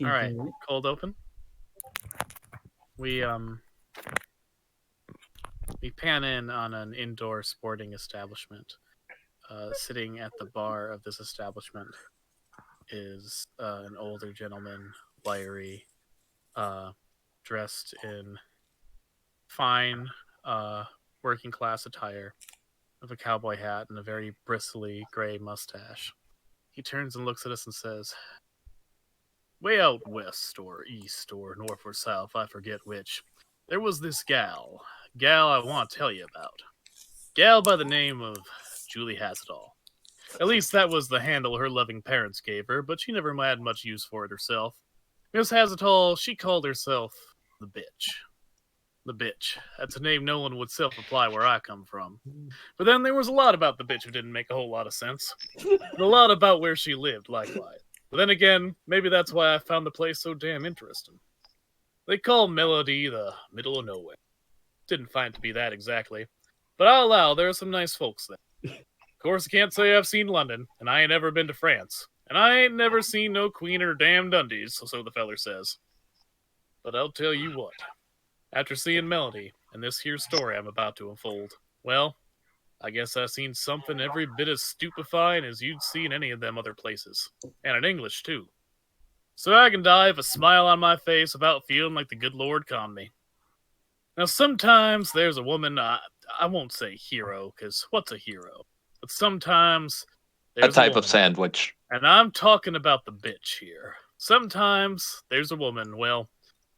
All right, cold open. We pan in on an indoor sporting establishment. Sitting at the bar of this establishment is an older gentleman, wiry, dressed in fine working class attire, with a cowboy hat and a very bristly gray mustache. He turns and looks at us and says, "Way out west or east or north or south, I forget which, there was this gal I want to tell you about. Gal by the name of Julie Hassetall. At least that was the handle her loving parents gave her, but she never had much use for it herself. Miss Hassetall, she called herself the bitch. The bitch. That's a name no one would self-apply where I come from. But then there was a lot about the bitch who didn't make a whole lot of sense. And a lot about where she lived, likewise. But then again, maybe that's why I found the place so damn interesting. They call Melody the middle of nowhere. Didn't find it to be that exactly. But I'll allow there are some nice folks there. Of course, I can't say I've seen London, and I ain't ever been to France. And I ain't never seen no Queen or damn Dundies, so the feller says. But I'll tell you what. After seeing Melody, and this here story I'm about to unfold, well, I guess I seen something every bit as stupefying as you'd see in any of them other places. And in English, too. So I can die with a smile on my face without feeling like the good Lord calmed me. Now, sometimes there's a woman, I won't say hero, because what's a hero? But sometimes there's a type of sandwich. And I'm talking about the bitch here. Sometimes there's a woman, well,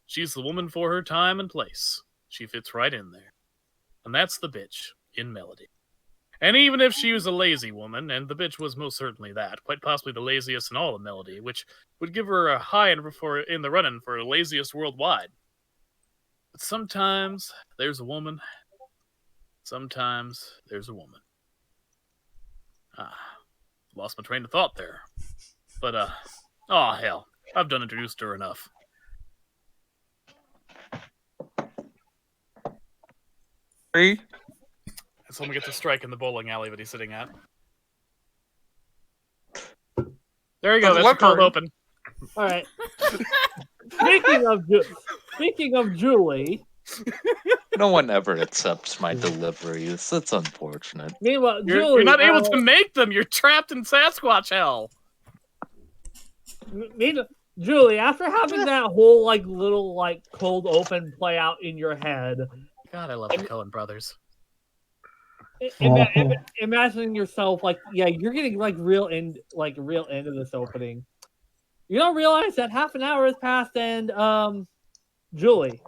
she's the woman for her time and place. She fits right in there. And that's the bitch in Melody. And even if she was a lazy woman, and the bitch was most certainly that, quite possibly the laziest in all of Melody, which would give her a high in the running for laziest worldwide. But sometimes there's a woman. Sometimes there's a woman. Lost my train of thought there. But, oh hell, I've done introduced her enough. Three. So let me get the strike in the bowling alley that he's sitting at. There you go. That's cold open. All right. Speaking of Julie. No one ever accepts my deliveries. It's unfortunate. Meanwhile, you're not able to make them. You're trapped in Sasquatch hell. Julie, after having that whole little cold open play out in your head. God, I love the Coen brothers. Imagining yourself you're getting real into this opening. You don't realize that half an hour has passed, and Julie,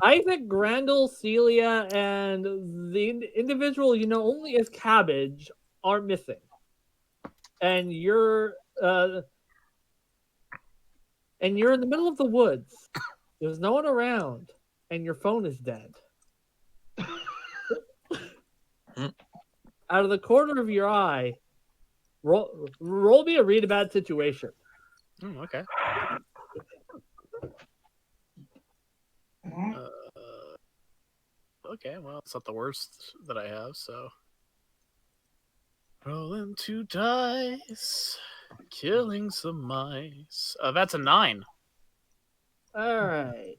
Isaac, Grandel, Celia, and the individual you know only as Cabbage are missing, and you're in the middle of the woods. There's no one around, and your phone is dead. Out of the corner of your eye, roll me a read about situation. Okay. Okay, well, it's not the worst that I have, so. Rolling 2 dice, killing some mice. That's a 9. All right.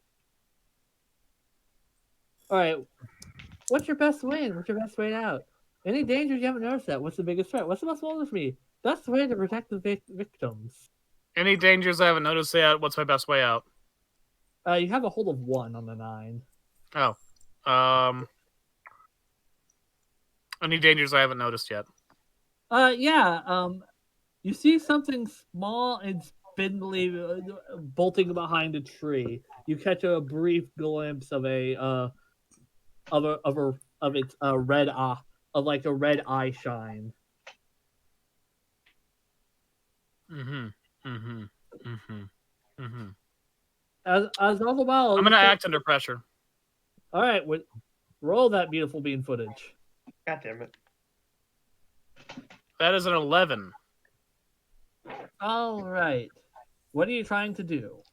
What's your best way in? What's your best way out? Any dangers you haven't noticed that? What's the biggest threat? What's the most vulnerable for me? Best way to protect the victims. Any dangers I haven't noticed yet? What's my best way out? You have a hold of 1 on the 9. Oh. Any dangers I haven't noticed yet? You see something small and spindly bolting behind a tree. You catch a brief glimpse of a red eye shine. As all the while, I'm gonna act under pressure. All right, roll that beautiful bean footage. God damn it! That is an 11. All right, what are you trying to do?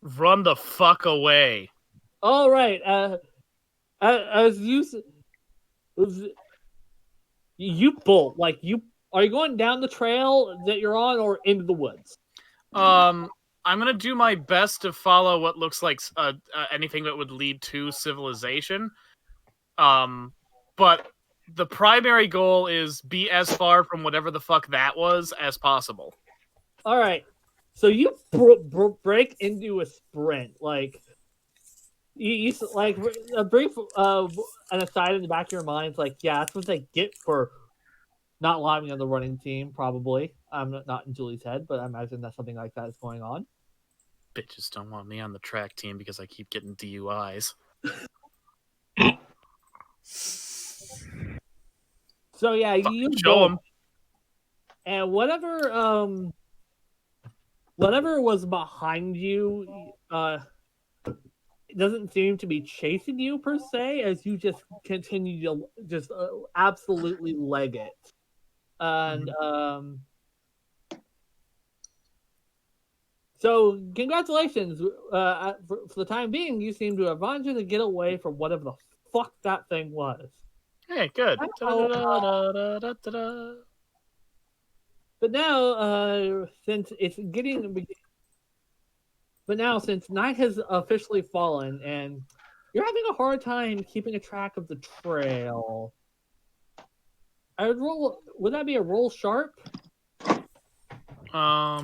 Run the fuck away. All right, as you bolt, you Are you going down the trail that you're on or into the woods? I'm gonna do my best to follow what looks like anything that would lead to civilization. But the primary goal is be as far from whatever the fuck that was as possible. All right. So you break into a sprint, like you like a brief an aside in the back of your mind. It's like, yeah, that's what they get for not allowing on the running team. Probably, I'm not in Julie's head, but I imagine that something like that is going on. Bitches don't want me on the track team because I keep getting DUIs. So yeah, you Show go, them. and whatever was behind you, it doesn't seem to be chasing you per se, as you just continue to just absolutely leg it, and so congratulations. For the time being, you seem to have managed to get away from whatever the fuck that thing was. Hey, good. But now, since it's getting, but now since night has officially fallen and you're having a hard time keeping a track of the trail, I would roll. Would that be a roll sharp? Yeah.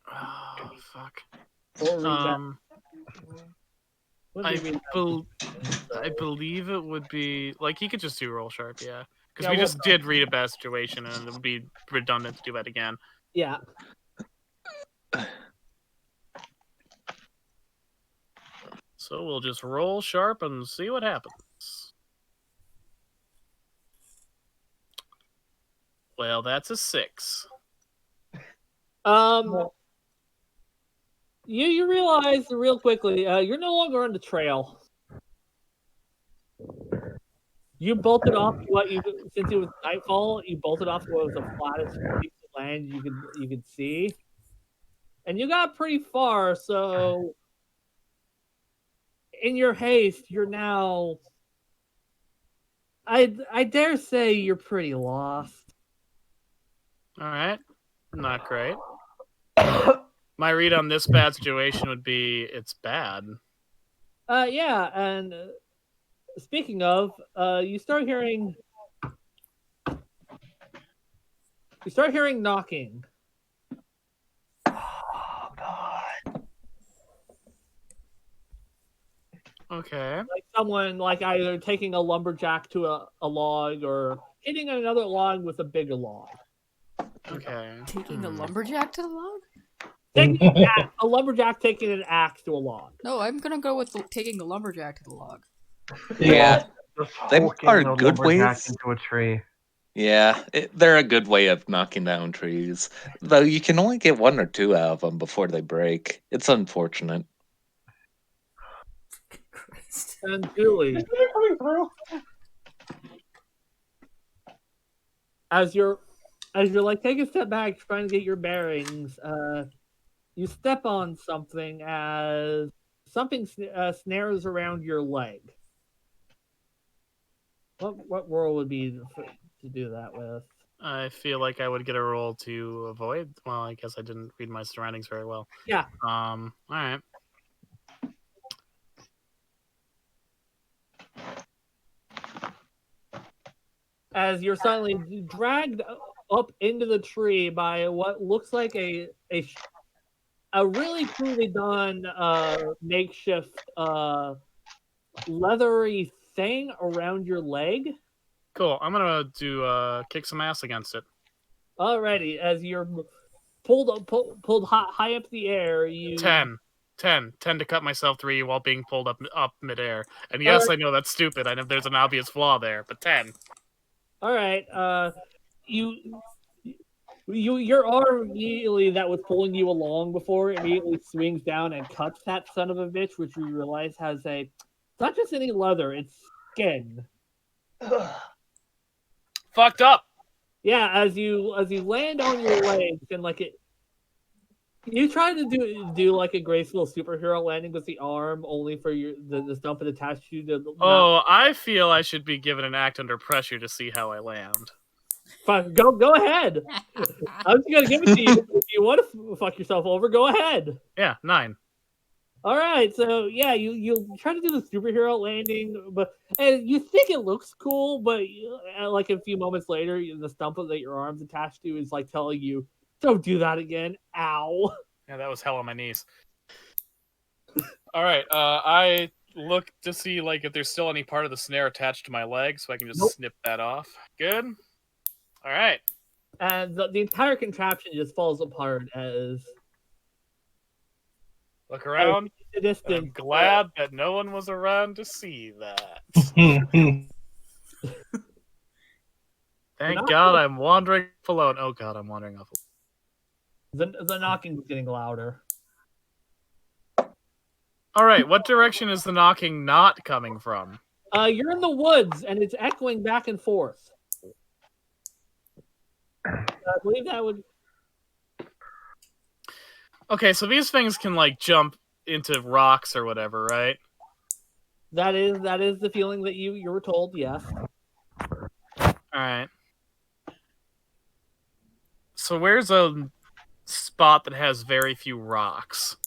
Oh, fuck. Or read that? Let me I read that. believe it would be like you could just do roll sharp, yeah. Because Yeah, we well just did read a bad situation, and it would be redundant to do that again. Yeah. So we'll just roll sharp and see what happens. Well, that's a 6. You realize real quickly, you're no longer on the trail. You bolted off since it was nightfall. You bolted off what was the flattest piece of land you could see, and you got pretty far. So, in your haste, you're now. I dare say you're pretty lost. All right, not great. My read on this bad situation would be it's bad. Yeah, and speaking of, you start hearing knocking. Oh God. Okay. Like someone like either taking a lumberjack to a log or hitting another log with a bigger log. Okay. Taking a lumberjack to the log? A lumberjack taking an axe to a log. No, I'm gonna go with taking a lumberjack to the log. Yeah, Just Them hulking are the good lumberjack ways. into a tree. yeah, they're a good way of knocking down trees. Though you can only get 1 or 2 out of them before they break. It's unfortunate. Christ. And Julie, Coming through. as you're like taking a step back, trying to get your bearings, you step on something as something snares around your leg. What roll would be to do that with? I feel like I would get a roll to avoid. Well, I guess I didn't read my surroundings very well. Yeah. All right. As you're suddenly dragged up into the tree by what looks like a really crudely done makeshift leathery thing around your leg. Cool. I'm gonna do kick some ass against it. Alrighty, as you're pulled high up in the air, you 10 to cut myself 3 while being pulled up midair. And yes, I know that's stupid. I know there's an obvious flaw there, but 10. All right. Your arm immediately that was pulling you along before immediately swings down and cuts that son of a bitch, which you realize has it's not just any leather, it's skin. Fucked up. Yeah, as you land on your legs and like You tried to do like a graceful superhero landing with the arm, only for the stump that attached you to. Oh, I feel I should be given an act under pressure to see how I land. Fuck, go ahead. I'm just gonna give it to you. If you want to fuck yourself over, go ahead. Yeah, 9. All right, so yeah, you try to do the superhero landing, and you think it looks cool, but like a few moments later, the stump that your arm's attached to is like telling you, "Don't do that again." Ow. Yeah, that was hell on my knees. All right, I look to see like if there's still any part of the snare attached to my leg, so I can just snip that off. Good. All right. And the entire contraption just falls apart as Look around. the distance. I'm glad that no one was around to see that. Thank God I'm wandering off alone. Oh God, I'm wandering off alone. The knocking is getting louder. All right, what direction is the knocking not coming from? You're in the woods, and it's echoing back and forth. I believe that would. Okay, so these things can like jump into rocks or whatever, right? That is the feeling that you were told. Yes. All right. So where's a spot that has very few rocks?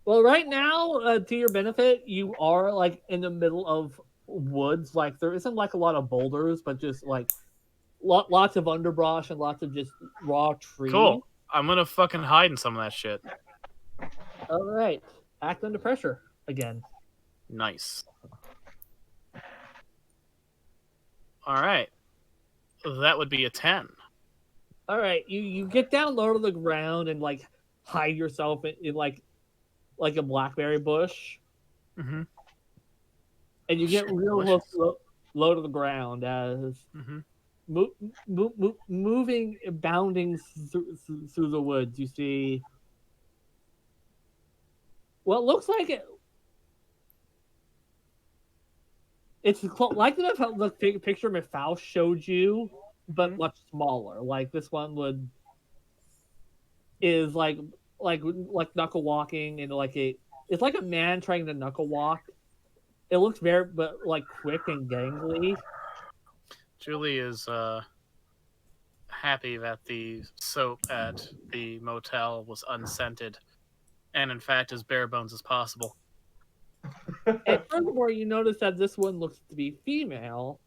Well, right now, to your benefit, you are like in the middle of woods. Like there isn't like a lot of boulders, but just like lots of underbrush and lots of just raw trees. Cool. I'm gonna fucking hide in some of that shit. All right. Act under pressure again. Nice. All right. That would be a 10. All right. You get down low to the ground and like hide yourself in like a blackberry bush. Mm-hmm. And you get real low to the ground as moving, bounding through the woods. You see what looks like it. It's like the picture Faust showed you, but much smaller. Like this one is like knuckle walking and it's like a man trying to knuckle walk. It looks very like quick and gangly. Julie is happy that the soap at the motel was unscented and in fact as bare bones as possible. And furthermore, you notice that this one looks to be female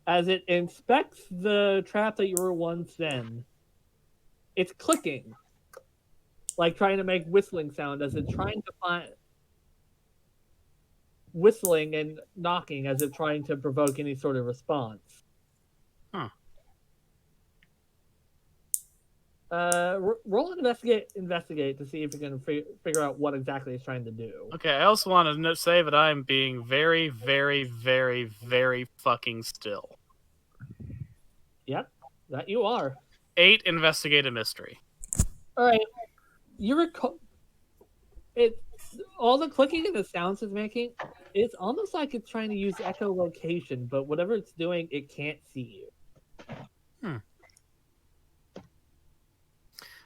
as it inspects the trap that you were once in. It's clicking, like trying to make whistling sound as it's trying to find whistling and knocking as it's trying to provoke any sort of response. Huh. Roll and investigate to see if you can figure out what exactly it's trying to do. Okay, I also want to say that I'm being very, very, very, very fucking still. Yep, that you are. 8, investigate a mystery. All right, you recall it. All the clicking and the sounds it's making, it's almost like it's trying to use echolocation, but whatever it's doing, it can't see you.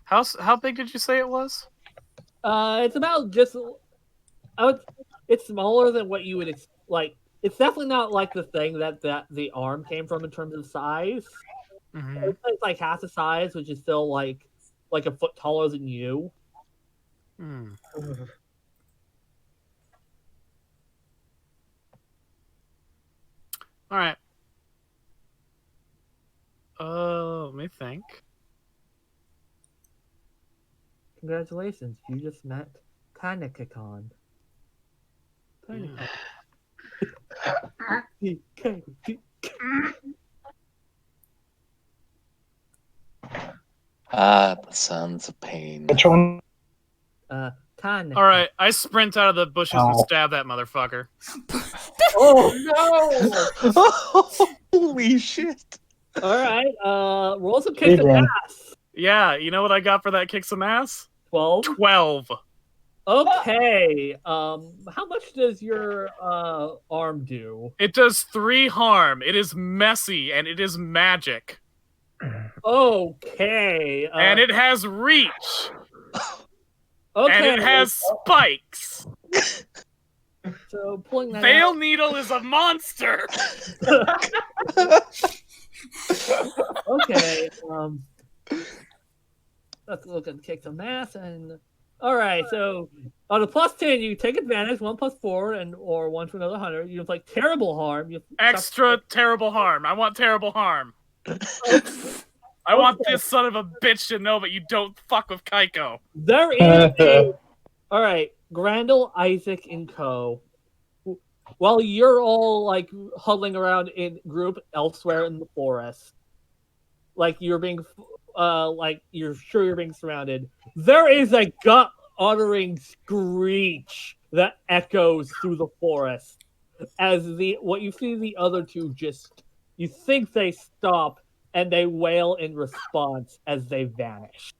How big did you say it was? It's about just. It's smaller than what you would like. It's definitely not like the thing that the arm came from in terms of size. Mm-hmm. It's like half the size, which is still like a foot taller than you. Hmm. All right. Let me think. Congratulations, you just met Kanekakon. Ah, the sons of pain. Which one? Kanekakon. All right, I sprint out of the bushes and stab that motherfucker. Oh no! Holy shit! All right, roll some kick some ass. Yeah, you know what I got for that kick some ass? 12. 12. Okay. How much does your arm do? It does 3 harm. It is messy and it is magic. Okay. And it has reach. Okay. And it has spikes. So pulling that Veil out. Needle is a monster. Okay. Let's look at kick some math and. All right. So on a +10, you take advantage. 1 + 4, and or 1 for another 100. You have like terrible harm. You Extra terrible harm. I want terrible harm. I want this son of a bitch to know that you don't fuck with Kaiko. There is a. All right, Grandel, Isaac, and Co. While you're all like huddling around in group elsewhere in the forest, like you're being, like you're sure you're being surrounded. There is a gut-uttering screech that echoes through the forest as what you see the other two just. You think they stop and they wail in response as they vanish.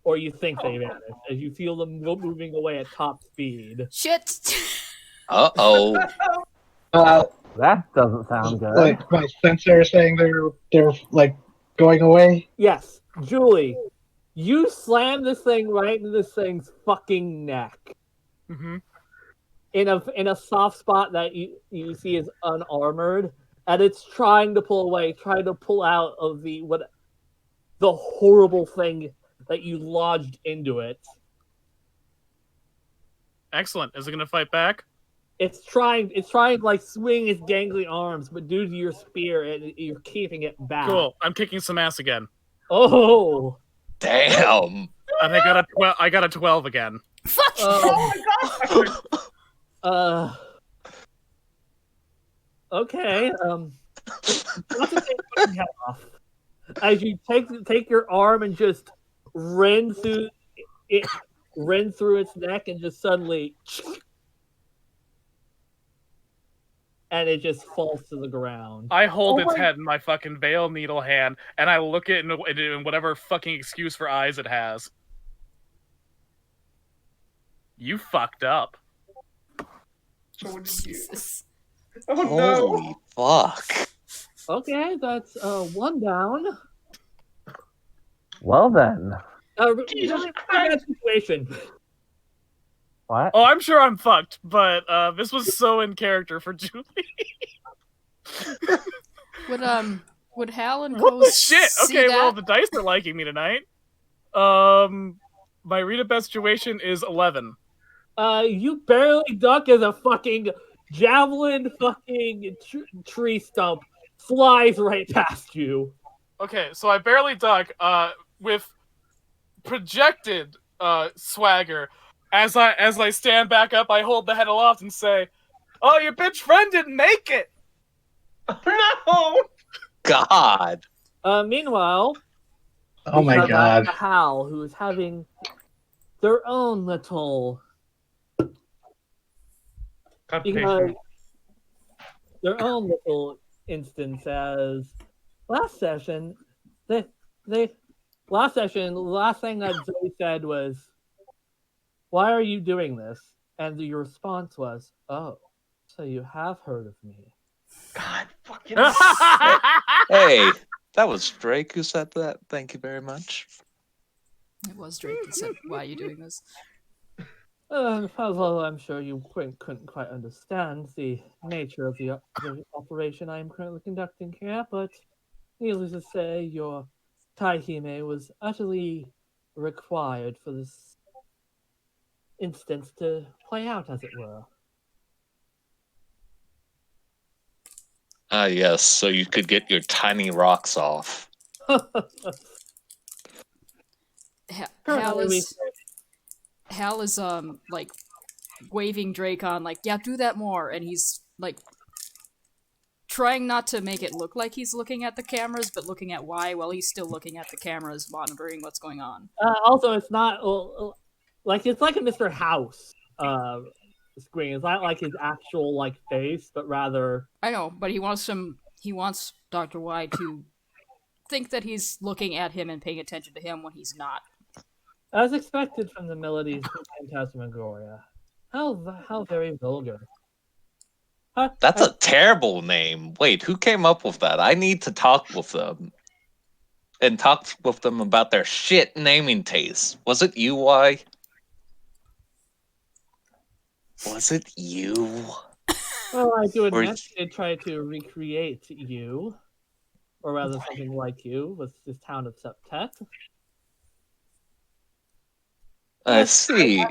Or you think they vanish as you feel them moving away at top speed. Shit. Uh-oh. That doesn't sound good. Like my sensor saying they're like going away. Yes, Julie, you slam this thing right into this thing's fucking neck. Mm-hmm. In a soft spot that you see is unarmored, and it's trying to pull away, trying to pull out of the horrible thing that you lodged into it. Excellent. Is it gonna fight back? It's trying like swing its gangly arms, but due to your spear, you're keeping it back. Cool. I'm kicking some ass again. Oh, Damn. And I got a 12 again. Fuck. Oh my god! Okay. Let's take your head off. As you take your arm and just rend through its neck, and just suddenly, and it just falls to the ground. I hold its head in my fucking Veil Needle hand, and I look at it in whatever fucking excuse for eyes it has. You fucked up. So did you. Jesus. Oh no! Holy fuck. Okay, that's 1 down. Well then. Jesus That situation. What? Oh, I'm sure I'm fucked, but this was so in character for Julie. Would Hal and Co Shit. see Okay, that? well the dice are liking me tonight. My read of best situation is 11. You barely duck as a fucking javelin fucking tree stump flies right past you. Okay, so I barely duck with projected swagger. As I stand back up, I hold the head aloft and say, "Oh, your bitch friend didn't make it." No! God. Meanwhile, Oh we my have, god! Hal, who is having their own little Complication. their own little instance. As last session, the last thing that Zoe said was, "Why are you doing this?" And your response was, "Oh, so you have heard of me." God fucking. Hey, that was Drake who said that. Thank you very much. It was Drake that said, "Why are you doing this?" Although I'm sure you couldn't quite understand the nature of the operation I am currently conducting here, but needless to say, your Taihime was utterly required for this instance to play out, as it were. Ah, yes, so you could get your tiny rocks off. Hal is like waving Drake on, like, yeah, do that more, and he's like trying not to make it look like he's looking at the cameras, but looking at Y while he's still looking at the cameras, monitoring what's going on. Also, it's not like it's like a Mr. House screen. It's not like his actual like face, but rather I know, but he wants Dr. Y to think that he's looking at him and paying attention to him when he's not. as expected from the melodies of Phantasmagoria. How very vulgar. That's a terrible name. Wait, who came up with that? I need to talk with them. and talked with them about their shit naming taste. Was it you, Y? Was it you? Well, I do Or admit I did try to recreate you, or rather something like you, with this town of Septet. I Yes, see.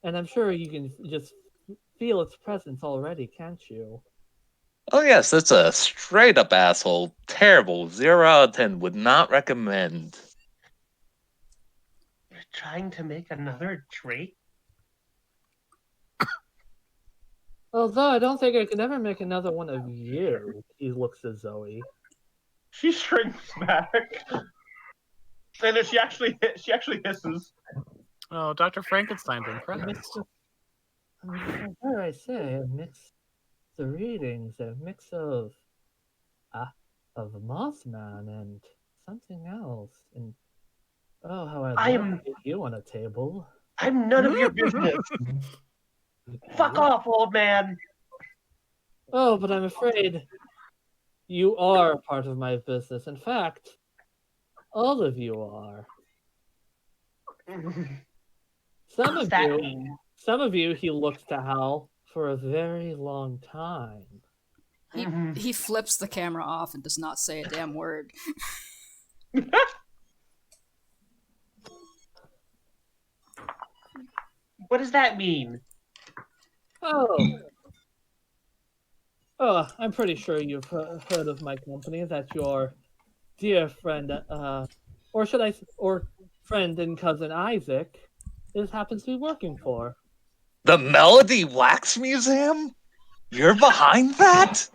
and I'm sure you can just feel its presence already, can't you? Oh yes, that's a straight up asshole. Terrible. 0 out of 10. Would not recommend. You're trying to make another Drake? Although I don't think I could ever make another one of you. He looks at Zoe. She shrinks back. And then she actually hisses. Oh, Dr. Frankenstein's impressed. Dare I say, a mix the readings, a mix of Mothman and something else. And oh, how I'd love to get you on a table. I'm none of your business. Fuck off, old man. Oh, but I'm afraid you are part of my business. In fact, all of you are. Some What's of that you, mean? some of you, he looks to Hal for a very long time. He flips the camera off and does not say a damn word. What does that mean? Oh, I'm pretty sure you've heard of my company. That your dear friend, or friend and cousin Isaac, happens to be working for. The Melody Wax Museum? You're behind that?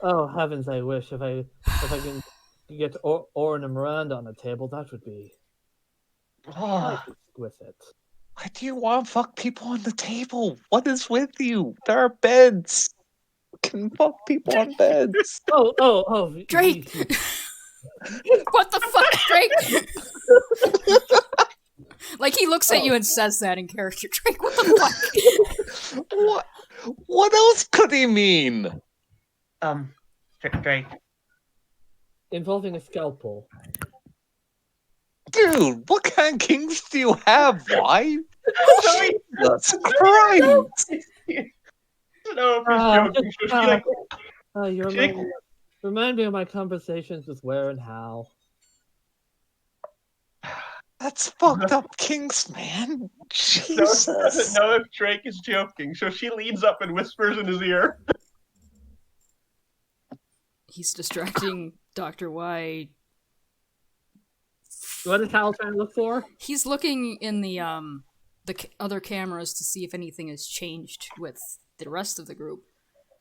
Oh heavens! I wish if I can get Oren and Miranda on the table, that would be quite exquisite. Why do you want to fuck people on the table? What is with you? There are beds. You can fuck people on beds. Oh, Drake! What the fuck, Drake? Like, he looks at you and says that in character. Drake, what the fuck? What else could he mean? Drake. Involving a scalpel. Dude, what kind of kings do you have? Why? Jesus Christ! No, he's joking. You remind me of my conversations with Ware and Hal. That's fucked up kinks, man. Jesus. Zoe doesn't know if Drake is joking, so she leans up and whispers in his ear. He's distracting Dr. Y. What is Hal trying to look for? He's looking in the other cameras to see if anything has changed with the rest of the group.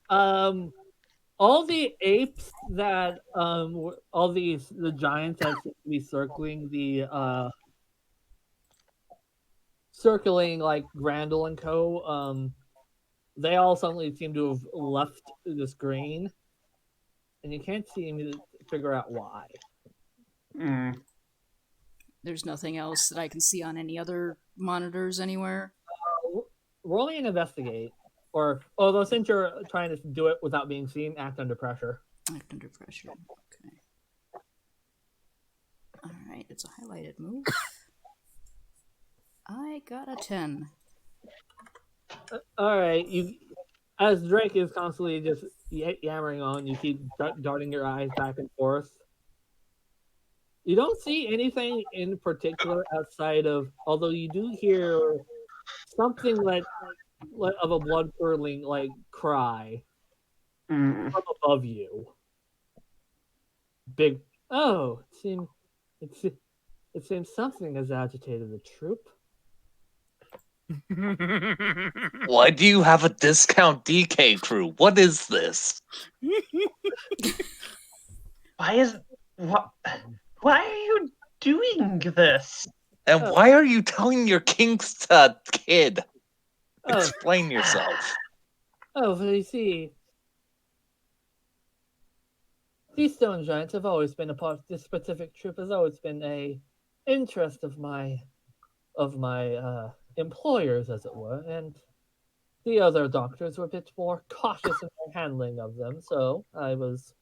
All the apes that all the giants that seem to be circling like Grandel and co. They all suddenly seem to have left the screen, and you can't seem to figure out why. There's nothing else that I can see on any other monitors anywhere. Roll me an investigate. Or, although since you're trying to do it without being seen, act under pressure. Act under pressure. Okay. Alright, it's a highlighted move. I got a 10. Alright, as Drake is constantly just yammering on, you keep darting your eyes back and forth. You don't see anything in particular outside of, although you do hear something like of a blood curdling like cry from above you. Big. Oh, it seems something has agitated the troop. Why do you have a discount DK crew? What is this? Why are you doing this? And why are you telling your kinks to a kid? Explain yourself. Oh, so you see, these stone giants have always been a part. This specific troop has always been a interest of my employers, as it were, and the other doctors were a bit more cautious in their handling of them, so I was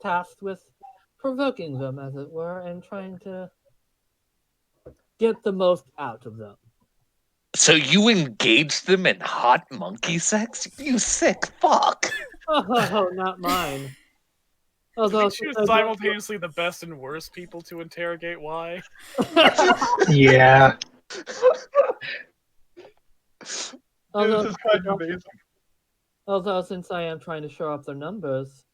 tasked with provoking them, as it were, and trying to get the most out of them. So you engaged them in hot monkey sex? You sick fuck. Oh, not mine. Although, We choose simultaneously the best and worst people to interrogate. Why? Yeah. although, This is kind of amazing. although, since I am trying to show up their numbers,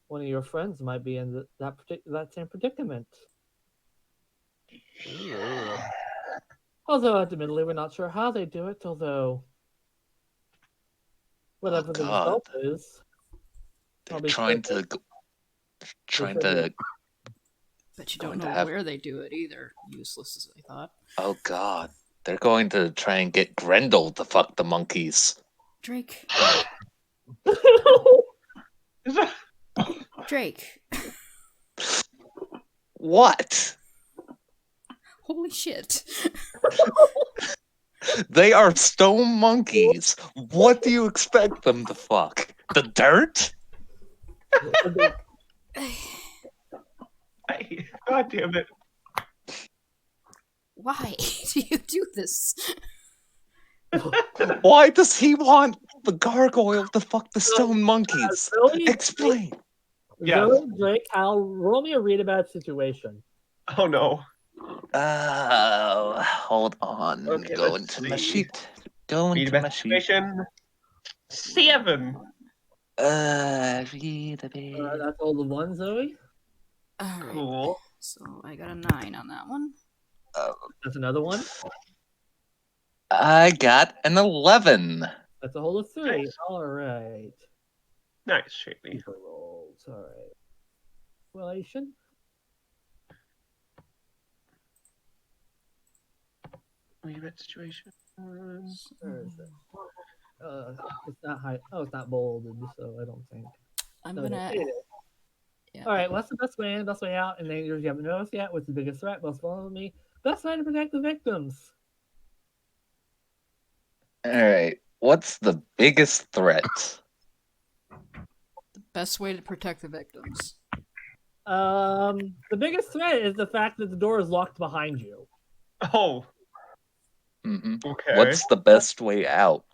one of your friends might be in that same predicament. Although, admittedly, we're not sure how they do it, although whatever the God. result is, They're I'll be trying sure to But you Going don't to know have- where they do it either. Useless as I thought. Oh God. They're going to try and get Grendel to fuck the monkeys. Drake. Is that- Drake. What? Holy shit. They are stone monkeys. What do you expect them to fuck? The dirt? God damn it. Why do you do this? Why does he want the gargoyle to fuck the stone monkeys? Zoe, Explain. Yes. Zoe, Drake, Hal, roll me a read about situation. Oh no. Hold on. Okay, Go let's into my see. sheet. Go Read into my about sheet. situation. 7. Read a bit. That's all the one, Zoe. Alright. Cool. So I got a 9 on that one. That's another one. I got an 11. That's a whole of 3. Nice. All right. Nice, Shady. Super rolls. All right. Relation. Read about situation. Where is it? It's not high. Oh, it's not bolded, so I don't think. I'm No, gonna. it is. Yeah. All right. What's the best way in, best way out? And then you haven't noticed yet. What's the biggest threat? Most vulnerable to me. Best way to protect the victims. Alright. What's the biggest threat? The best way to protect the victims. The biggest threat is the fact that the door is locked behind you. Oh, Mm-hmm. okay. What's the best way out?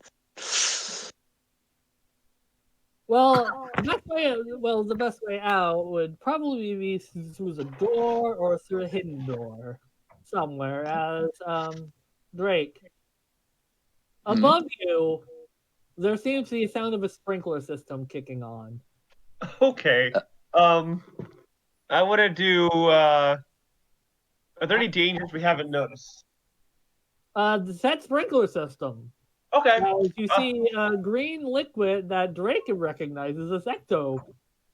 Well, the best way out would probably be through the door or through a hidden door somewhere. As Drake, above you, there seems to be a sound of a sprinkler system kicking on. Okay. I want to do. Are there any dangers we haven't noticed? That sprinkler system. Okay. You see green liquid that Drake recognizes as ecto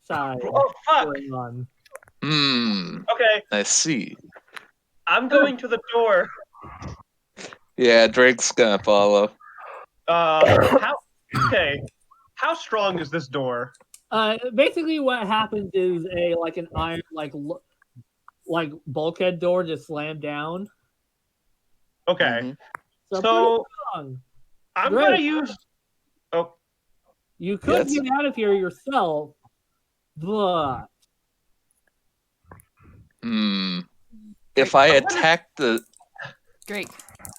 side Oh fuck. going on. Okay. I see. I'm going to the door. Yeah, Drake's gonna follow. How? Okay. How strong is this door? Basically, what happens is an iron bulkhead door just slammed down. Okay. Mhm. So, So pretty strong. I'm Drake. gonna use. Oh, You could Yes. get out of here yourself, but If I attack the Drake,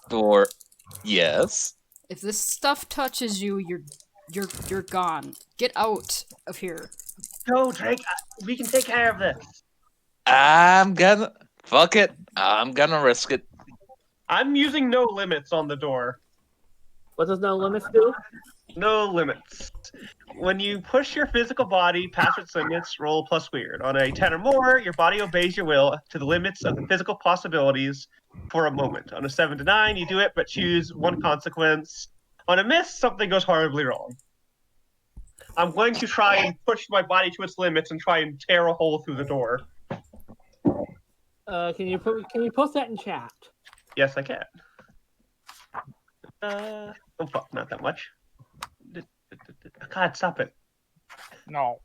door, yes. if this stuff touches you, you're gone. Get out of here. no, Drake. We can take care of this. I'm gonna fuck it. I'm gonna risk it. I'm using no limits on the door. what does no limits do? No limits. When you push your physical body past its limits, roll plus weird. On a 10 or more, your body obeys your will to the limits of the physical possibilities for a moment. On a 7 to 9, you do it, but choose one consequence. On a miss, something goes horribly wrong. I'm going to try and push my body to its limits and try and tear a hole through the door. Can you post that in chat? Yes, I can. Oh fuck, not that much. God, stop it. No.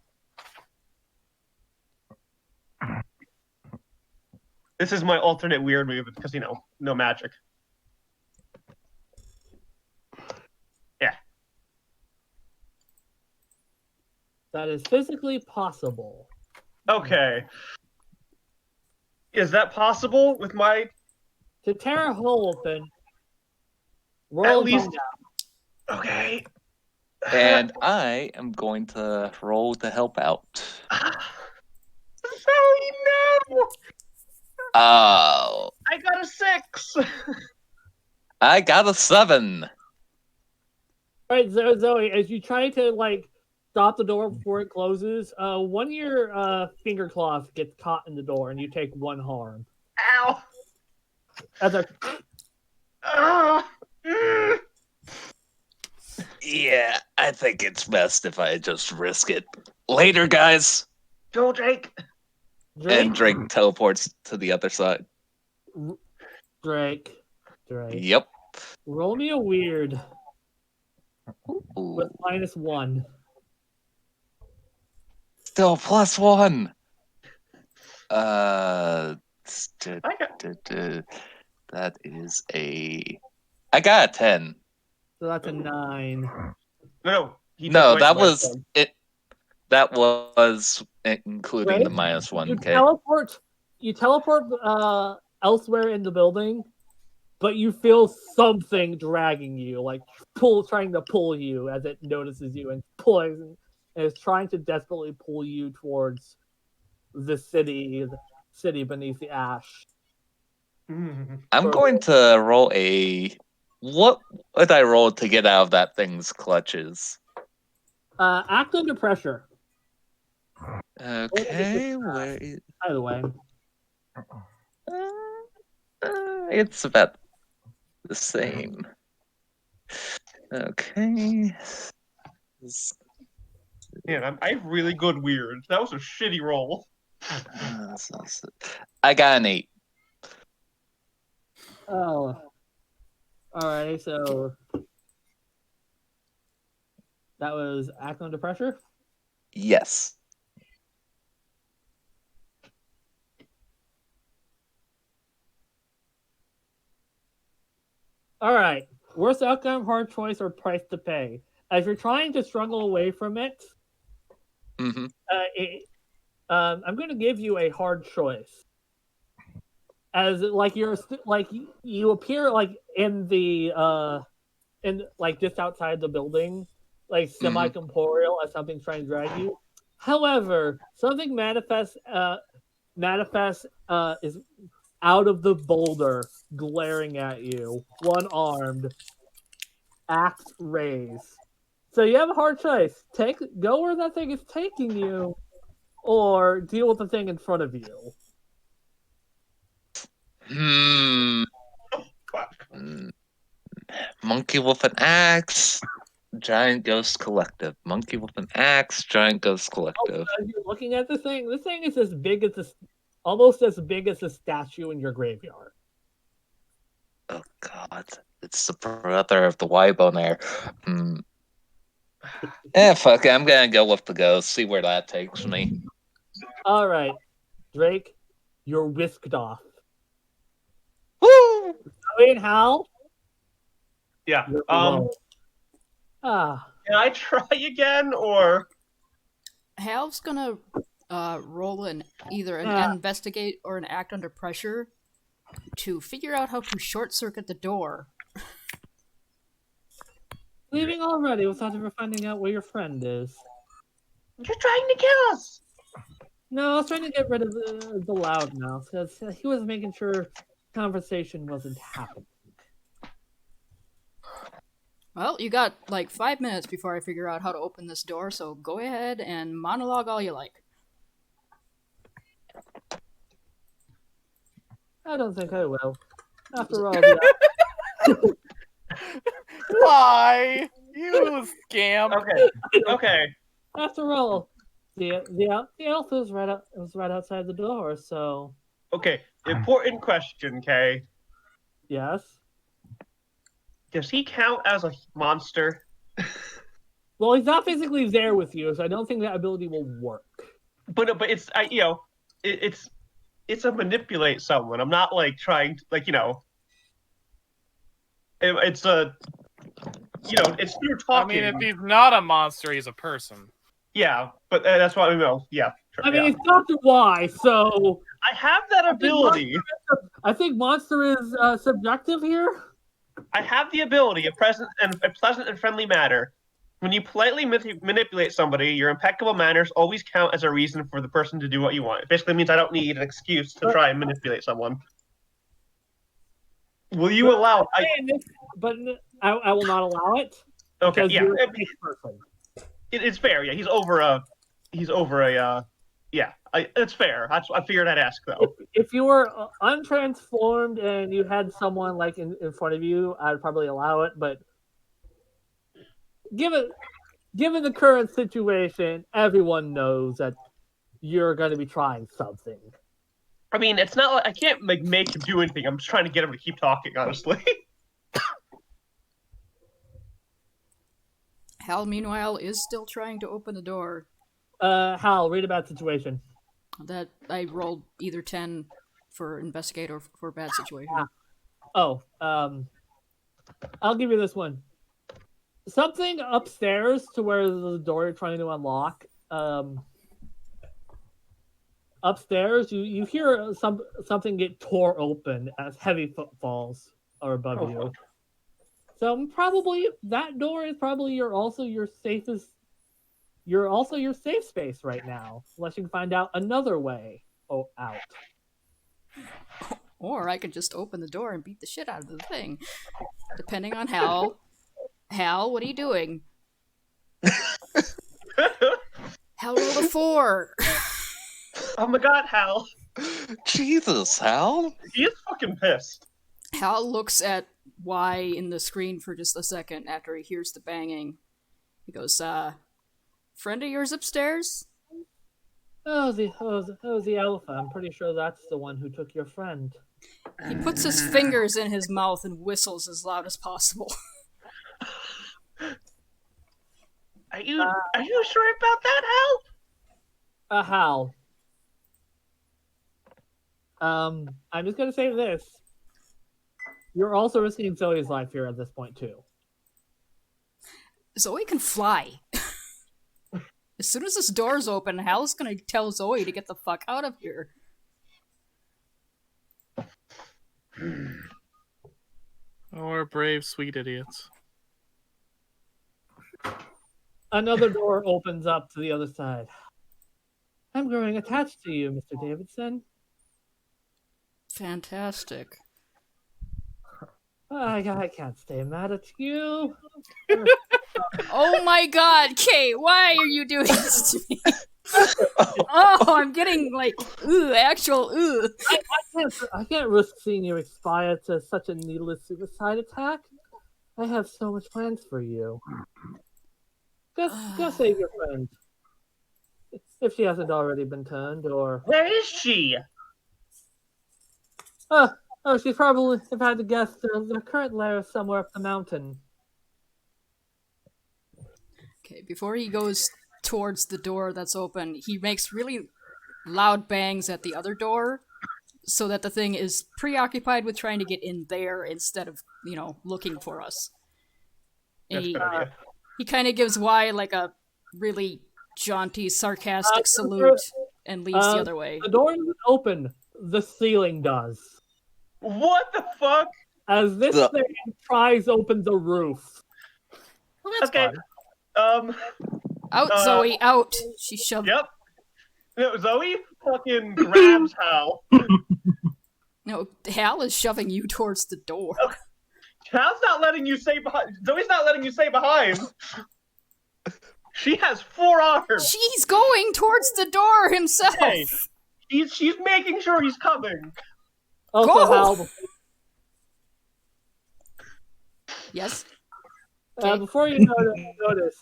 This is my alternate weird move because, no magic. Yeah. That is physically possible. Okay. Is that possible with my To tear a hole open, roll at and least? find out. Okay. And I am going to roll to help out. Sorry, no. Oh, I got a 6. I got a 7. All right, Zoe, as you try to like stop the door before it closes, one of your finger claws gets caught in the door, and you take 1 harm. Ow. As a Mm. Yeah, I think it's best if I just risk it. Later, guys. Go, Drake. And Drake, Drake teleports to the other side. Drake. Yep. Roll me a weird with Ooh, -1. still +1. That is a. I got a 10. So that's a 9. No, he No, just that went was it. That was including the Right? -1. You Okay. teleport elsewhere in the building, but you feel something dragging you, like trying to pull you as it notices you and pulling and is trying to desperately pull you towards the city beneath the ash. I'm going to roll a. What would I roll to get out of that thing's clutches? Act under pressure. Okay, where is... Either way. It's about the same. Okay. Man, I have really good weird. That was a shitty roll. I got an 8. Oh. Alright, so that was act under pressure? Yes. Alright. Worst outcome, hard choice, or price to pay. As you're trying to struggle away from it, Mm-hmm. I'm going to give you a hard choice. As like you appear like in the in like just outside the building, like semi-corporeal as something's trying to drag you. However, something manifests is out of the boulder, glaring at you, one-armed, axe raised. So you have a hard choice: go where that thing is taking you, or deal with the thing in front of you. Monkey with an axe, giant ghost collective. Monkey with an axe, giant ghost collective. As you're looking at this thing is as big as almost as big as the statue in your graveyard. Oh god, it's the brother of the Y-Bonaire. Fuck it, I'm gonna go with the ghost, see where that takes me. Alright, Drake, you're whisked off. Woo! Zoe and Hal? Yeah. You're alone. Can I try again, or Hal's gonna roll either an investigate or an act under pressure to figure out how to short circuit the door. Leaving already without ever finding out where your friend is. you're trying to kill us? No, I was trying to get rid of the loudmouth because he was making sure conversation wasn't happening. Well, you got like 5 minutes before I figure out how to open this door, so go ahead and monologue all you like. I don't think I will. After all, Why? You scamp. Okay. After all, the elf was right outside the door. So Okay. Important question, Kay. yes. Does he count as a monster? Well, he's not physically there with you, so I don't think that ability will work. But it's it's a manipulate someone. I'm not like trying to it's a it's through I talking. mean, if he's not a monster, he's a person. Yeah, but that's what I know. Yeah, sure, I mean, yeah. it's Dr. Y, so I have that ability. I think monster is subjective here. I have the ability, a pleasant and friendly manner. When you politely manipulate somebody, your impeccable manners always count as a reason for the person to do what you want. It basically means I don't need an excuse to try and manipulate someone. Will you allow? But I will not allow it. Okay, Because yeah, you're a fake person. it's fair. Yeah, he's over a. Yeah, it's fair. I figured I'd ask though. If you were untransformed and you had someone like in front of you, I'd probably allow it. But given the current situation, everyone knows that you're going to be trying something. I mean, it's not like I can't make him do anything. I'm just trying to get him to keep talking, honestly. Hal, meanwhile, is still trying to open the door. Hal, read about the situation. That I rolled either 10 for investigate or for bad situation. Oh, I'll give you this one. Something upstairs to where the door you're trying to unlock. Upstairs, you hear something get tore open as heavy footfalls are above you. So probably that door is probably your safest. You're also your safe space right now, unless you can find out another way out. Or I could just open the door and beat the shit out of the thing, depending on Hal. Hal, what are you doing? Hal rolled a 4. Oh my god, Hal! Jesus, Hal! He is fucking pissed. Hal looks at Y in the screen for just a second after he hears the banging. He goes, friend of yours upstairs? The alpha. I'm pretty sure that's the one who took your friend. He puts his fingers in his mouth and whistles as loud as possible. Are you sure about that, Hal? Hal. I'm just gonna say this. You're also risking Zoe's life here at this point too. Zoe can fly. As soon as this door's open, Hal's gonna tell Zoe to get the fuck out of here. Oh, we're brave, sweet idiots. Another door opens up to the other side. I'm growing attached to you, Mr. Davidson. Fantastic. I can't stay mad at you. Oh my god, Kate, why are you doing this to me? Oh, I'm getting like actual. I can't risk seeing you expire to such a needless suicide attack. I have so much plans for you. Go save your friend. If she hasn't already been turned, or... Where is she? Oh, she's probably, if I had to guess, the current lair is somewhere up the mountain. Okay, before he goes towards the door that's open, he makes really loud bangs at the other door so that the thing is preoccupied with trying to get in there instead of, looking for us. And he kind of gives Y like a really jaunty, sarcastic salute and leaves the other way. The door doesn't open. The ceiling does. What the fuck? As this thing pries open the roof. Well, that's okay. Fun. Out, Zoe, out. She shoved. Yep. No, Zoe fucking grabs Hal. No, Hal is shoving you towards the door. Hal's not letting you stay behind. Zoe's not letting you stay behind. She has 4 arms. She's going towards the door himself. Hey, she's making sure he's coming. Also, Go! Hal, yes. Before you notice,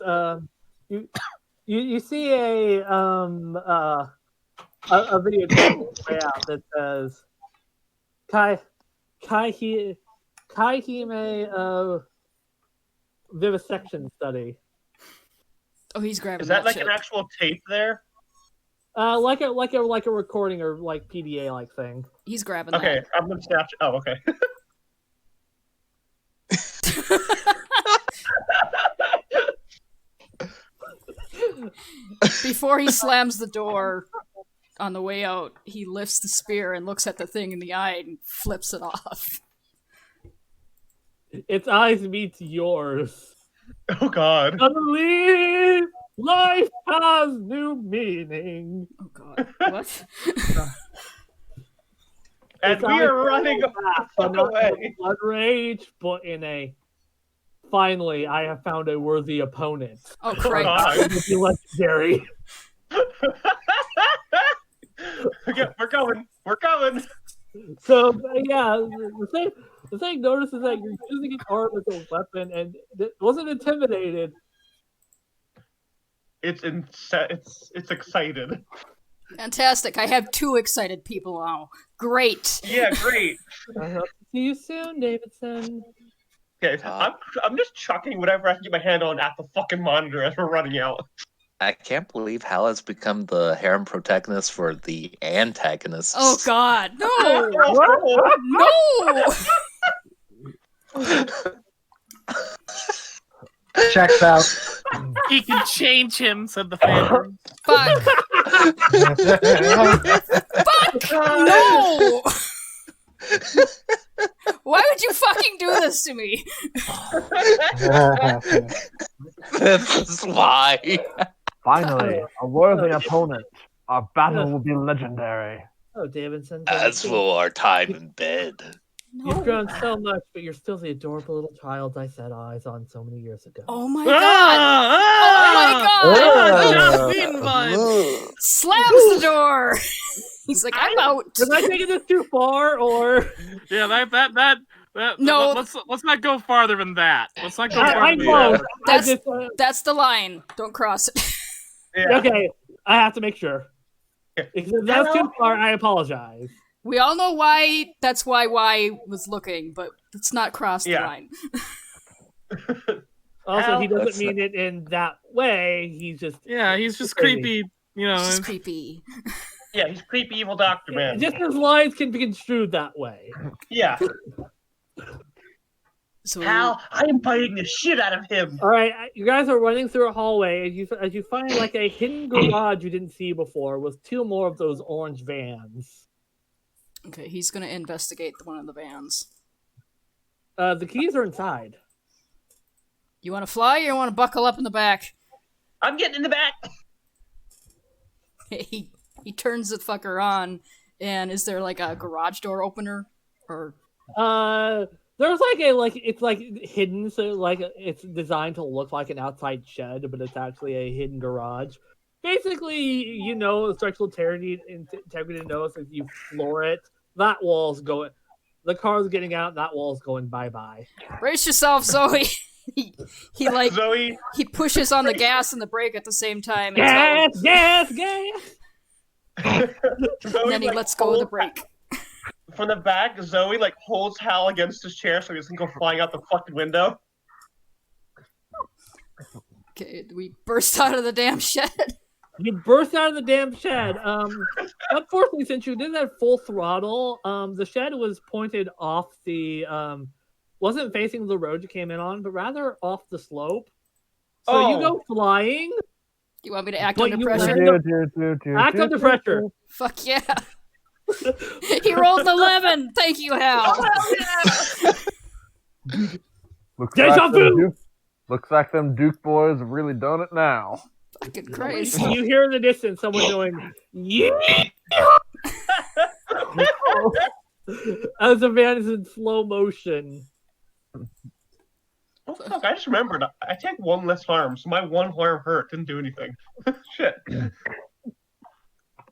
you see a video way out that says Kaihime vivisection study. Oh, he's grabbing. Is that like shit. an actual tape there? Like a recording or like PDA like thing. He's grabbing. Okay, that. I'm gonna snatch. Oh, okay. Before he slams the door on the way out, he lifts the spear and looks at the thing in the eye and flips it off. Its eyes meet yours. Oh God. Suddenly, life has new meaning. Oh god. What? And Its we eyes are running back, the but fuck not in a away. blood rage, but in a finally, I have found a worthy opponent. Oh Oh Christ. God. It would be legendary. Okay, we're going. We're going. So yeah, the thing notices that you're using its arm as a weapon, and it wasn't intimidated. It's excited. Fantastic. I have 2 excited people now. Great. Yeah, great. I hope to see you soon, Davidson. Okay, I'm just chucking whatever I can get my hand on at the fucking monitor as we're running out. I can't believe Hal has become the harem protagonist for the antagonists. Oh god. No. No. Checks out. He can change him, said the Phantom. Fuck. Fuck. No. Why would you fucking do this to me? This is why. Finally, a worthy opponent. Our battle will be legendary. Oh, Davidson. As for our time in bed. You've grown so much, but you're still the adorable little child I set eyes on so many years ago. Oh my god. Oh my god. Jasmine vibe. Slams the door. He's like, I'm out. Am I taking this too far, or? Yeah, that No. let's not go farther than that. Let's not go I farther than know. that. I That's- just, That's the line. Don't cross it. Yeah. okay, I have to make sure. If that's too far, I apologize. We all know why. That's why Y was looking, but let's not cross the Yeah. line. Also, he doesn't That's mean it in that way. He's just Yeah, he's just Crazy. creepy, you know. It's just creepy. Yeah, he's creepy evil doctor man. just his lines can be construed that way. Yeah. So Hal, I am biting the shit out of him. All right, you guys are running through a hallway, as you find like a hidden garage you didn't see before with 2 more of those orange vans. okay, he's gonna investigate one of the vans. The keys are inside. You want to fly, or you want to buckle up in the back? I'm getting in the back. He turns the fucker on, and is there like a garage door opener, or There's it's like hidden, so like it's designed to look like an outside shed, but it's actually a hidden garage. Basically, you know, structural integrity knows if you floor it, that wall's going. The car's getting out, that wall's going bye bye. brace yourself, Zoe. he like Zoe, he pushes on the gas and the brake at the same time, and, Gas! and Zoe then he like, lets go of the holds- brake. From the back, Zoe like holds Hal against his chair so he doesn't go flying out the fucking window. Okay, we burst out of the damn shed. You burst out of the damn shed. Unfortunately, since you did that full throttle, the shed was pointed off the wasn't facing the road you came in on, but rather off the slope. So you go flying. You want me to act But under you pressure? Act under pressure. Fuck yeah. He rolled an 11. Thank you, Hal. Deja vu! Looks like them Duke boys have really done it now. Fucking Christ. You hear in the distance someone going, yeah! As the van is in slow motion. Oh fuck! I just remembered. I take 1 less harm, so my 1 harm hurt didn't do anything. Shit.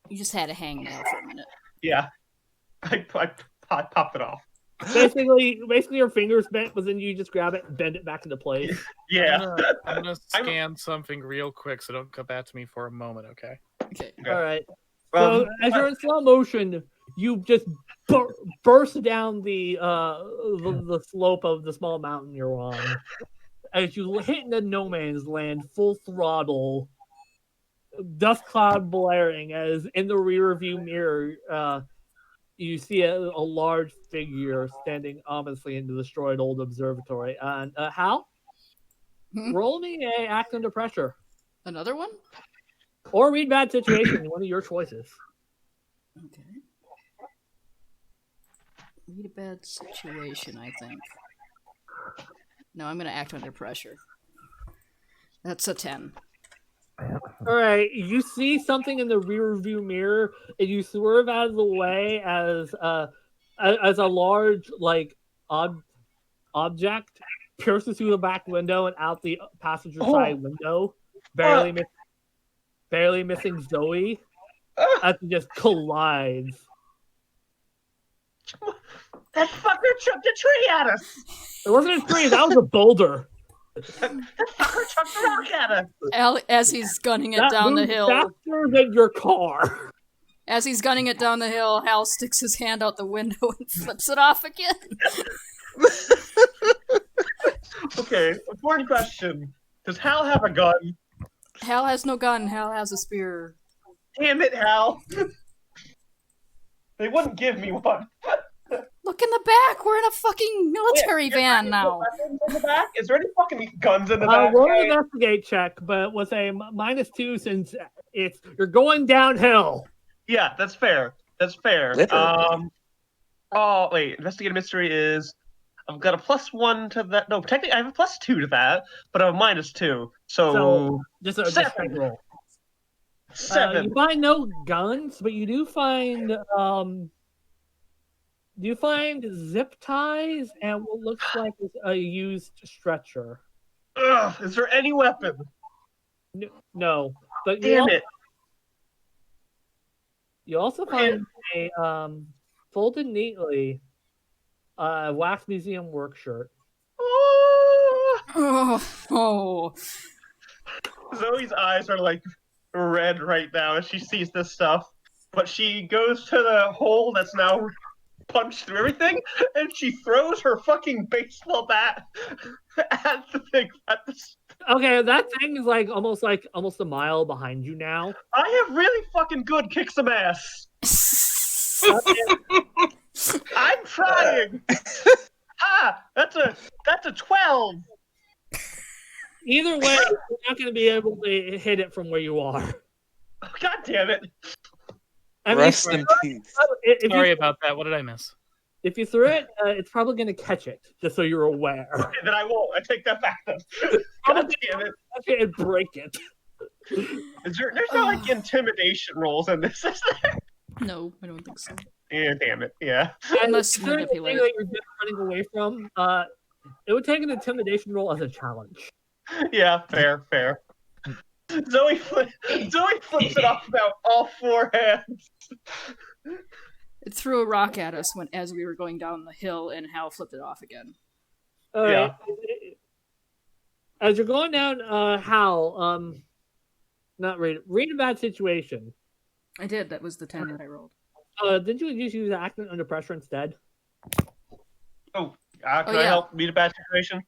You just had to hang now for a minute. Yeah. I popped it off. Basically, your fingers bent, but then you just grab it and bend it back into place. Yeah. I'm gonna scan something real quick, so don't come back to me for a moment, okay? Okay. All right. So as you're in slow motion, you just burst down the slope of the small mountain you're on. As you hit into no man's land, full throttle, dust cloud blaring. As in the rear view mirror, you see a large figure standing ominously in the destroyed old observatory. And Hal, roll me a act under pressure. Another one? Or read bad situation. One of your choices. Okay. Read a bad situation, I think. No, I'm gonna act under pressure. That's a 10. All right, you see something in the rear view mirror, and you swerve out of the way as a large object pierces through the back window and out the passenger side window, barely missing Zoe as it just collides. That fucker chucked a tree at us. It wasn't a tree; that was a boulder. That fucker chucked a rock at us. As he's gunning it That down the moved hill. faster than your car. As he's gunning it down the hill, Hal sticks his hand out the window and flips it off again. Okay, important question. Does Hal have a gun? Hal has no gun. Hal has a spear. Damn it, Hal. They wouldn't give me one. Look in the back. We're in a fucking military van now. Weapons in the back? Is there any fucking guns in the back? Roll an investigate check, but with a -2 since you're going downhill. Yeah, that's fair. That's fair. Literally. Oh wait, investigate a mystery is I've got a +1 to that. No, technically I have a +2 to that, but I'm a -2. So Just a 7. roll. 7. You find no guns, but you do find zip ties and what looks like a used stretcher. Ugh, is there any weapon? No, but Damn it. You also find a folded neatly wax museum work shirt. Oh. Zoe's eyes are like red right now as she sees this stuff, but she goes to the hole that's now punched through everything, and she throws her fucking baseball bat at the thing. Okay, that thing is almost a mile behind you now. I have really fucking good kick some ass. I'm trying. That's a 12. Either way, you're not going to be able to hit it from where you are. God damn it. Rest in peace. Sorry about that. What did I miss? If you throw it, it's probably going to catch it, just so you're aware. Okay, then I won't. I take that back then. God damn it. Okay, and break it. There's not intimidation rolls in this, is there? No, I don't think so. Yeah, damn it. Yeah. Unless you manipulate. That you're just running away from, it would take an intimidation roll as a challenge. Yeah, fair. Zoe flips it off about all 4 hands. It threw a rock at us as we were going down the hill, and Hal flipped it off again. Yeah. As you're going down, Hal, not read a bad situation. I did. That was the 10 that I rolled. Didn't you just use acting under pressure instead? Can I help meet a bad situation?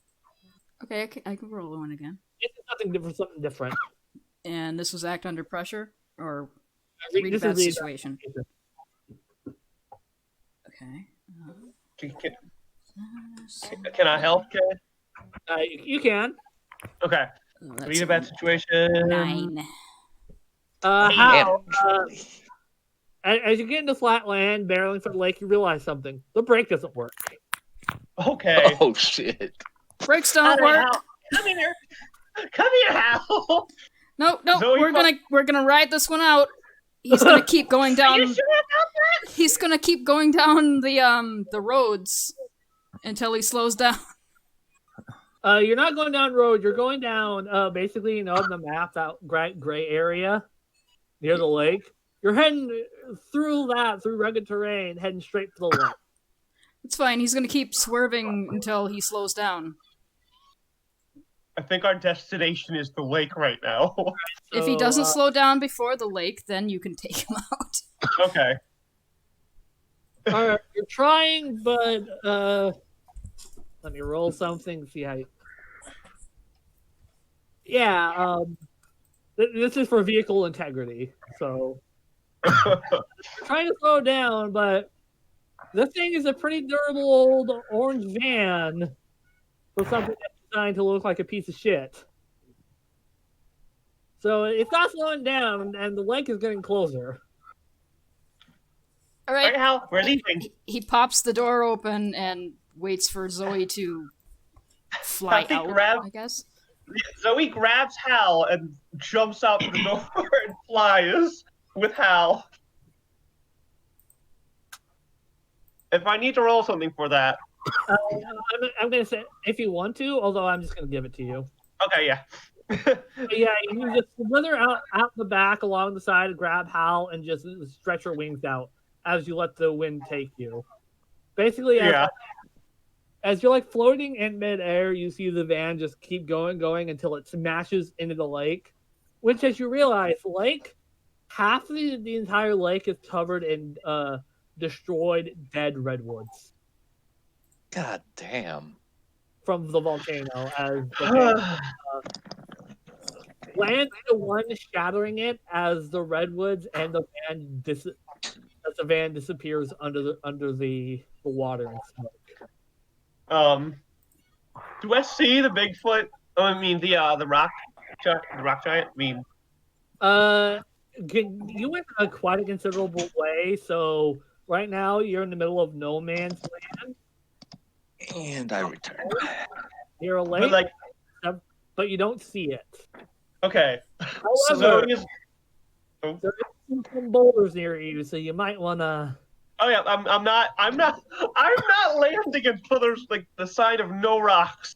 Okay, I can roll one again. It's something different. And this was act under pressure, or Read a bad situation. Okay. Can I help, Kay? You can. Okay. Read a bad situation. 9. Hal, as you get into flat land, barreling for the lake, you realize something. The brake doesn't work. Okay. Oh shit. Brakes don't work. Hal. Come here, Hal. No, Zoe, we're gonna ride this one out. He's gonna keep going down. Are you sure about that? He's gonna keep going down the roads until he slows down. You're not going down road. You're going down basically, on the map, that gray area near the lake. You're heading through rugged terrain, heading straight for the lake. It's fine. He's gonna keep swerving until he slows down. I think our destination is the lake right now. If he doesn't slow down before the lake, then you can take him out. Okay. Alright, you're trying, but let me roll something, see how you... Yeah, this is for vehicle integrity, so... You're trying to slow down, but this thing is a pretty durable old orange van. for something that's designed to look like a piece of shit. So it's not slowing down, and the lake is getting closer. All All right, right. Hal, we're leaving. He pops the door open and waits for Zoe to fly Happy out, grab- I guess. Zoe grabs Hal and jumps out the door and flies with Hal. If I need to roll something for that. I'm going to say, if you want to, although I'm just going to give it to you. Okay, yeah. But yeah, you just slither out the back along the side, grab Hal, and just stretch your wings out as you let the wind take you. Basically, as you're like floating in midair, you see the van just keep going until it smashes into the lake. Which, as you realize, half of the entire lake is covered in destroyed dead redwoods God damn. from the volcano. As the lands the one shattering it as the redwoods and the van disappears under the water and smoke. Do I see the Bigfoot? Oh, I mean the rock giant. I mean, You went quite a considerable way, so right now you're in the middle of no man's land. And I return. You're a lake, but you don't see it. Okay. However, Zoe is. Oh. there are some boulders near you, so you might want to. Oh yeah, I'm not landing until there's like the sign of no rocks.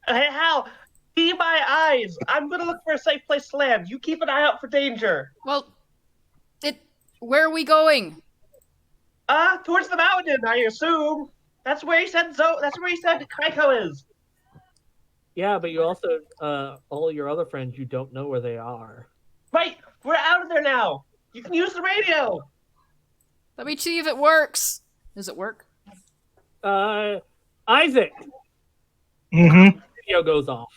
Hey Hal, be my eyes. I'm gonna look for a safe place to land. You keep an eye out for danger. Well, where are we going? Towards the mountain, I assume. That's where he said That's where he said Kaiko is. Yeah, but you also all your other friends, you don't know where they are. Right, we're out of there now. You can use the radio. Let me see if it works. Does it work? Isaac. Mm-hmm. Video goes off.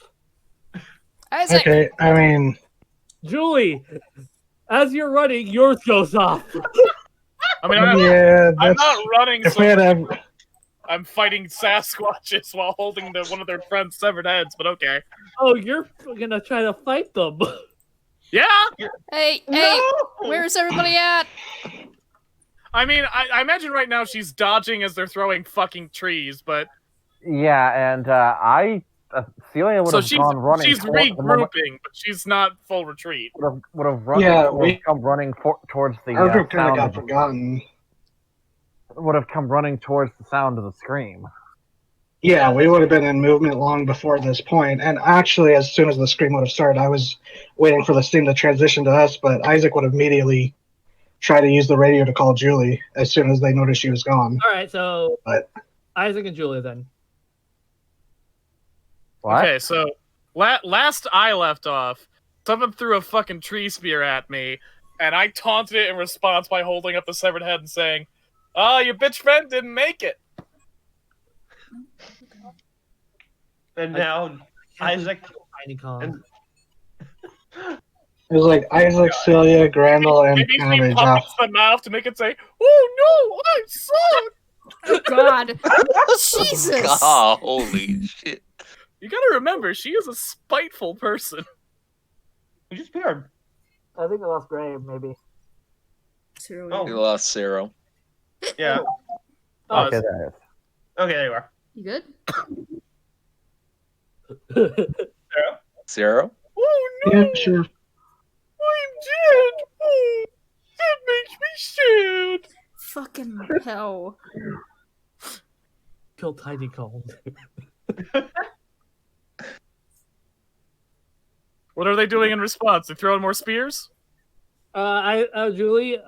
Isaac. Okay, I mean, Julie, as you're running, yours goes off. I mean, yeah, I'm not running. if So we had I'm fighting Sasquatches while holding one of their friends' severed heads. But okay. Oh, you're gonna try to fight them. Yeah. Hey, No! where's everybody at? I mean, I imagine right now she's dodging as they're throwing fucking trees, but Yeah, and Celia would so have gone running. she's toward the moment- regrouping, but she's not full retreat. would have run. Yeah, would have come running towards the our group kind of sound. got forgotten. Would have come running towards the sound of the scream. Yeah, we would have been in movement long before this point. And actually, as soon as the scream would have started, I was waiting for the steam to transition to us, but Isaac would have immediately tried to use the radio to call Julie as soon as they noticed she was gone. All right, so But Isaac and Julia then. What? Okay, so last I left off, someone threw a fucking tree spear at me, and I taunted it in response by holding up the severed head and saying, "Oh, your bitch friend didn't make it." And now Isaac Tiny Kong. and it was like Isaac, Celia, Grandel, and Maybe she Cabbage. puppets the mouth to make it say, "Oh no, I suck." Oh God. Jesus. God, holy shit. You gotta remember, she is a spiteful person. we just appeared. I think I lost Grave, maybe. Oh. You lost Zero. Yeah. Oh, Okay, there it is. Okay, there you are. You good? Sarah? Zero? Oh no, Yeah, sure. I'm dead. Oh, that makes me sad. Fucking hell. Kill Tiny Kong. What are they doing in response? They throwing more spears? Julie,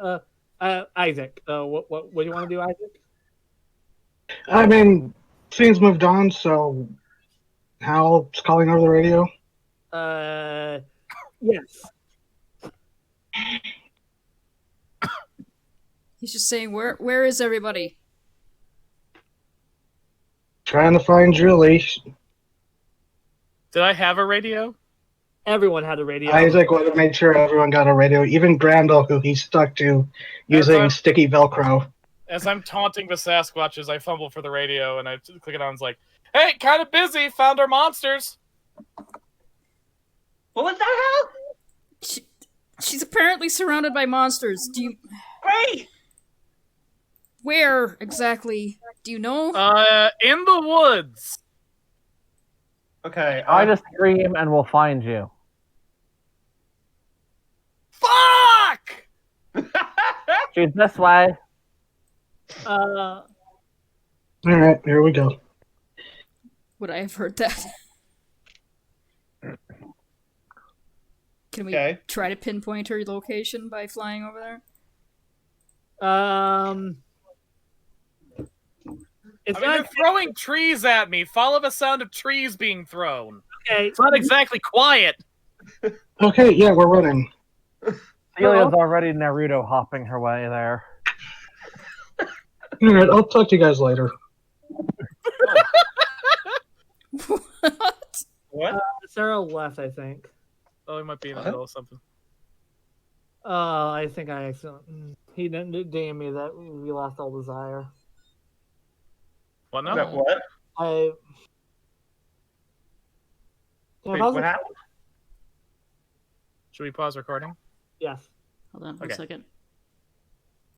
Isaac. What do you want to do, Isaac? I mean, things moved on, so Hal's calling over the radio. Yes. He's just saying, where is everybody? Trying to find Julie. Did I have a radio? Everyone had a radio. Isaac would have made sure everyone got a radio, even Grandel, who he stuck to using sticky Velcro. As I'm taunting the Sasquatches, I fumble for the radio and I click it on. It's like, "Hey, kind of busy. Found our monsters." What was that, Hal? She's apparently surrounded by monsters. Do you... Great! Where exactly? Do you know? In the woods. Okay. I just scream and we'll find you. Fuck! She's this way. All right, here we go. Would I have heard that? Can we Okay. try to pinpoint her location by flying over there? It's I mean, they're throwing trees at me. Follow the sound of trees being thrown. okay. It's not exactly quiet. Okay, yeah, we're running. Celia's already Naruto hopping her way there. All right, I'll talk to you guys later. What? What? Sarah left, I think. Oh, he might be in the What? middle of something. I think I accidentally. He didn't DM me that we lost all desire. What That now? what? I. Wait, what happened? Should we pause recording? Yes. Hold on one Okay. second.